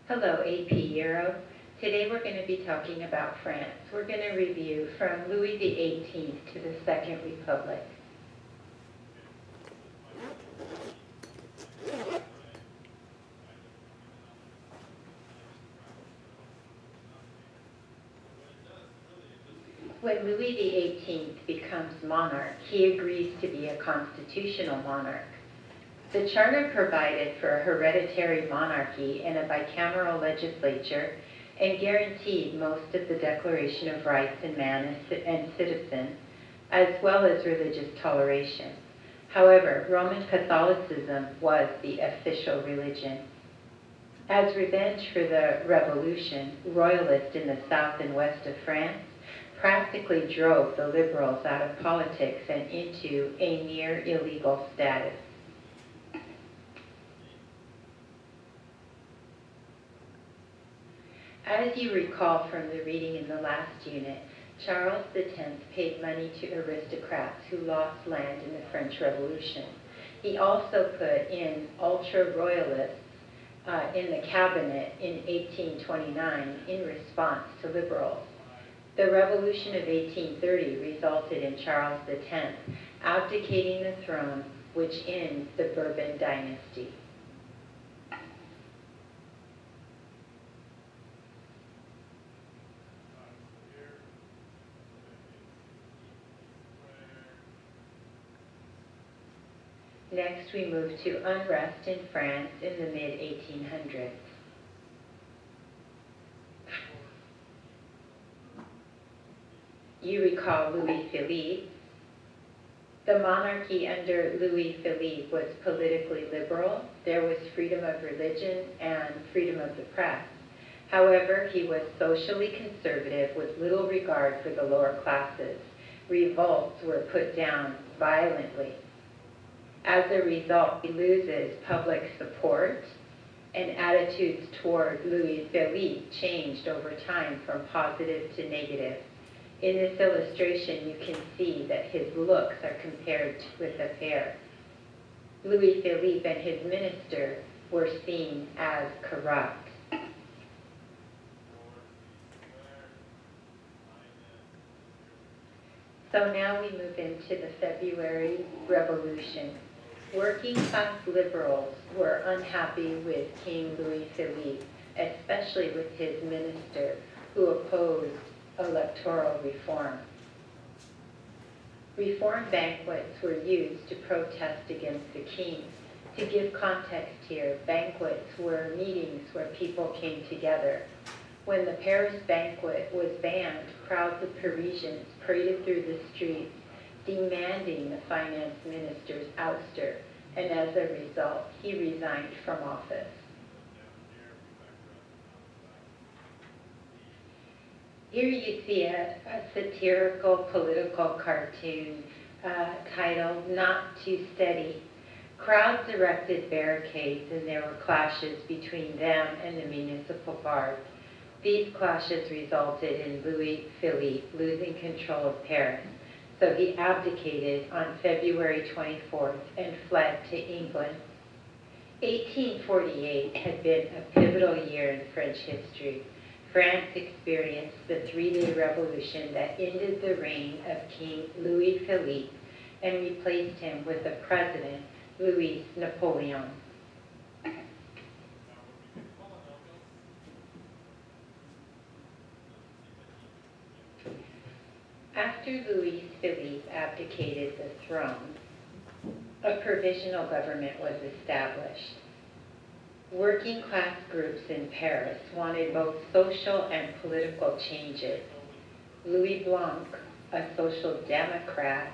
Hello, AP Euro. Today we're going to be talking about France. We're going to review from Louis XVIII to the Second Republic. When Louis XVIII becomes monarch, he agrees to be a constitutional monarch. The charter provided for a hereditary monarchy and a bicameral legislature and guaranteed most of the Declaration of Rights in Man and Citizen, as well as religious toleration. However, Roman Catholicism was the official religion. As revenge for the revolution, royalists in the south and west of France practically drove the liberals out of politics and into a near illegal status. As you recall from the reading in the last unit, Charles X paid money to aristocrats who lost land in the French Revolution. He also put in ultra-royalists in the cabinet in 1829 in response to liberals. The Revolution of 1830 resulted in Charles X abdicating the throne, which ends the Bourbon dynasty. Next, we move to unrest in France in the mid-1800s. You recall Louis Philippe. The monarchy under Louis Philippe was politically liberal. There was freedom of religion and freedom of the press. However, he was socially conservative with little regard for the lower classes. Revolts were put down violently. As a result, he loses public support, and attitudes toward Louis Philippe changed over time from positive to negative. In this illustration, you can see that his looks are compared with a pear. Louis Philippe and his minister were seen as corrupt. So now we move into the February Revolution. Working class liberals were unhappy with King Louis Philippe, especially with his minister, who opposed electoral reform. Reform banquets were used to protest against the king. To give context here, banquets were meetings where people came together. When the Paris banquet was banned, crowds of Parisians paraded through the streets, demanding the finance minister's ouster, and as a result, he resigned from office. Here you see a satirical political cartoon titled Not Too Steady. Crowds erected barricades and there were clashes between them and the municipal guard. These clashes resulted in Louis Philippe losing control of Paris, so he abdicated on February 24th and fled to England. 1848 had been a pivotal year in French history. France experienced the three-day revolution that ended the reign of King Louis Philippe and replaced him with the president, Louis Napoleon. After Louis Philippe abdicated the throne, a provisional government was established. Working class groups in Paris wanted both social and political changes. Louis Blanc, a social democrat,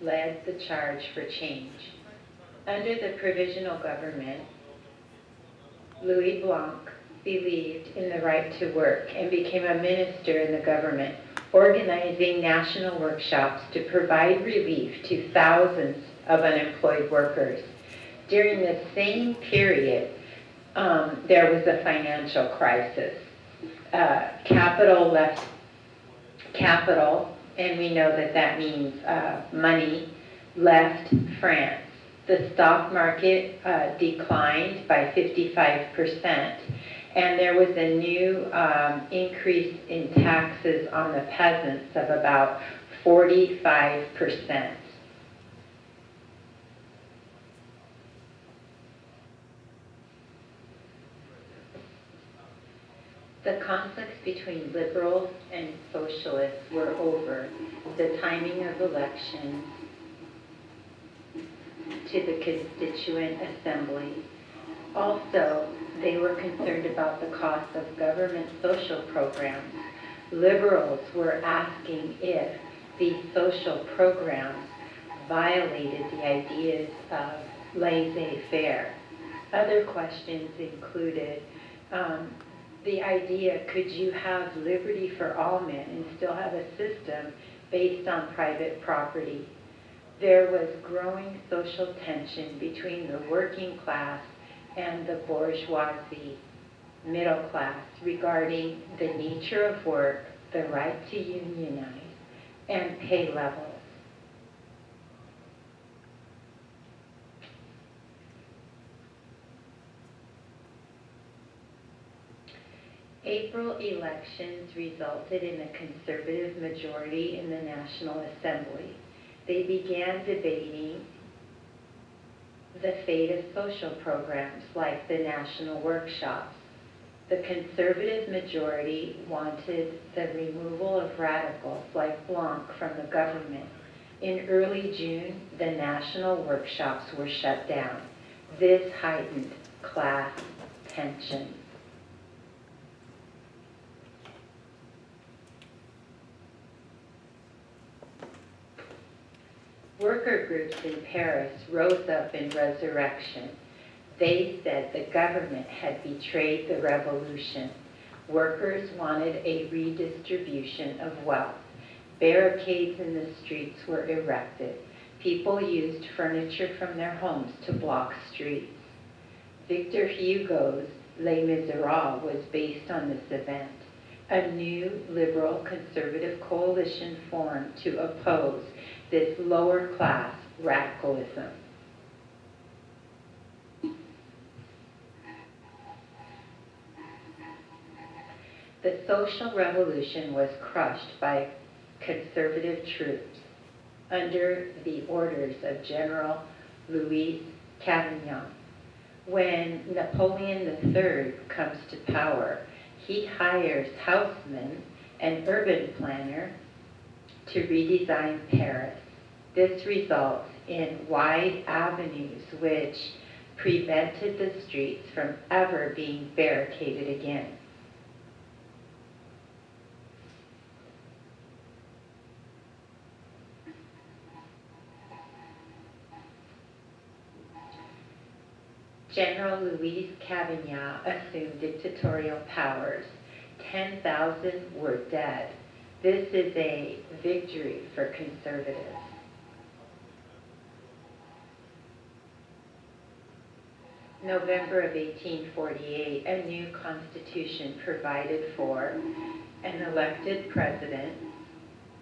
led the charge for change. Under the provisional government, Louis Blanc believed in the right to work and became a minister in the government, organizing national workshops to provide relief to thousands of unemployed workers. During the same period, there was a financial crisis. Capital left capital, and we know that that means money, left France. The stock market declined by 55%, And there was a new increase in taxes on the peasants of about 45%. The conflicts between liberals and socialists were over the timing of elections to the Constituent Assembly. Also, they were concerned about the cost of government social programs. Liberals were asking if these social programs violated the ideas of laissez-faire. Other questions included the idea, could you have liberty for all men and still have a system based on private property? There was growing social tension between the working class and the bourgeoisie middle class regarding the nature of work, the right to unionize, and pay levels. April elections resulted in a conservative majority in the National Assembly. They began debating the fate of social programs like the national workshops. The conservative majority wanted the removal of radicals like Blanc from the government. In early June, the national workshops were shut down. This heightened class tensions. Worker groups in Paris rose up in resurrection. They said the government had betrayed the revolution. Workers wanted a redistribution of wealth. Barricades in the streets were erected. People used furniture from their homes to block streets. Victor Hugo's Les Miserables was based on this event. A new liberal conservative coalition formed to oppose this lower class radicalism. The social revolution was crushed by conservative troops under the orders of General Louis Cavaignac. When Napoleon III comes to power, he hires Haussmann, an urban planner, to redesign Paris. This results in wide avenues which prevented the streets from ever being barricaded again. General Louis Cavaignac assumed dictatorial powers. 10,000 were dead. This is a victory for conservatives. November of 1848, a new constitution provided for an elected president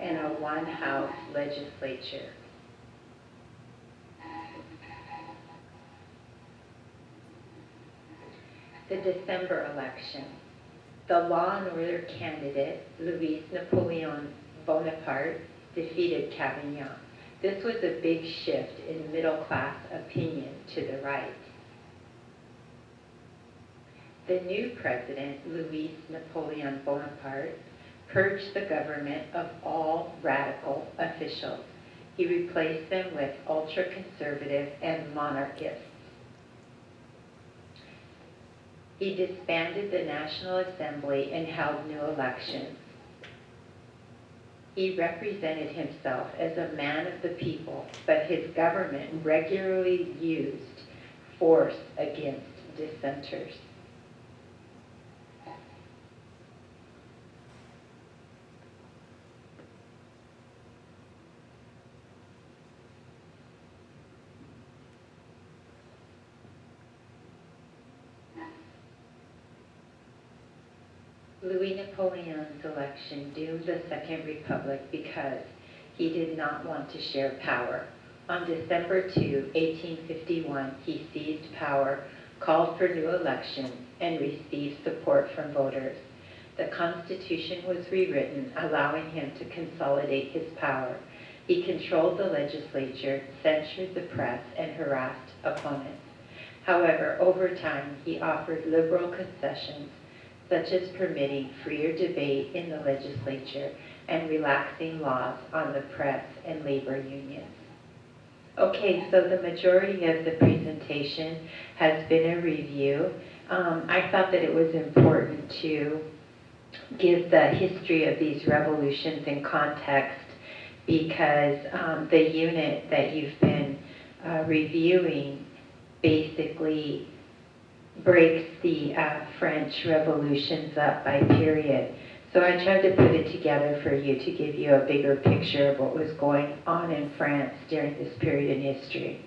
and a one-house legislature. The December election. The law and order candidate, Louis Napoleon Bonaparte, defeated Cavaignac. This was a big shift in middle-class opinion to the right. The new president, Louis Napoleon Bonaparte, purged the government of all radical officials. He replaced them with ultra-conservative and monarchists. He disbanded the National Assembly and held new elections. He represented himself as a man of the people, but his government regularly used force against dissenters. Louis Napoleon's election doomed the Second Republic because he did not want to share power. On December 2, 1851, he seized power called for new elections, and received support from voters. The Constitution was rewritten, allowing him to consolidate his power. He controlled the legislature, censured the press, and harassed opponents. However, over time, he offered liberal concessions, such as permitting freer debate in the legislature and relaxing laws on the press and labor unions. Okay, so the majority of the presentation has been a review. I thought that it was important to give the history of these revolutions in context because the unit that you've been reviewing basically breaks the French revolutions up by period. So I tried to put it together for you to give you a bigger picture of what was going on in France during this period in history.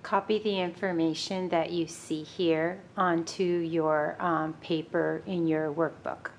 Copy the information that you see here onto your paper in your workbook.